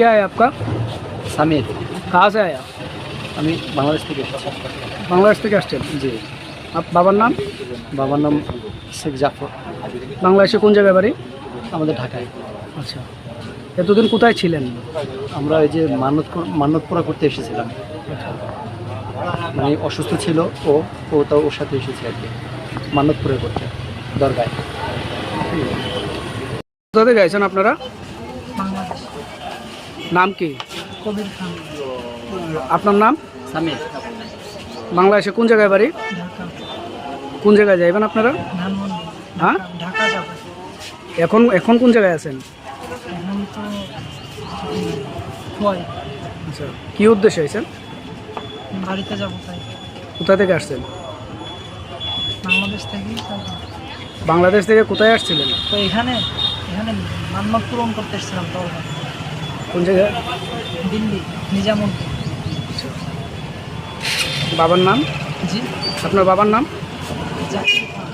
क्या है आपका? सामिर। कहाँ से आया? আমি বাংলাদেশ থেকে এসেছি। বাংলাদেশ থেকে আসছেন? জি। বাবার নাম? বাবার নাম শেখ জাফর। বাংলাদেশে কোন জায়গায় বাড়ি? আমাদের ঢাকায়। আচ্ছা, এতদিন কোথায় ছিলেন? আমরা এই যে মান্নত পুরা করতে এসেছিলাম। মানে অসুস্থ ছিল ও, তাও ওর সাথে এসেছে আর কি, মান্নত পুরা করতে দরগায়। কোথা থেকে আছেন আপনারা? বাংলাদেশ। নাম কি? কবির খান। আপনার নাম? সামির। বাংলাদেশে কোন জায়গায় বাড়ি? ঢাকা। কোন জায়গায় যাইবেন আপনারা? ধানমন্ডি। হ্যাঁ, ঢাকা যাব। এখন কোন জায়গায় আছেন? এখন তো হয় আচ্ছা, কি উদ্দেশ্যে আছেন? বাড়িতে যাব তাই। কোথা থেকে আসছেন? বাংলাদেশ থেকেই যাব। বাংলাদেশ থেকে কোথায় আসছিলেন? তো এখানে মান্নত পূরণ করতে এসেছিলাম তো কোন জায়গায়? দিল্লি নিজামুদ্দিন। বাবার নাম? জি। আপনার বাবার নাম? জাকির খান।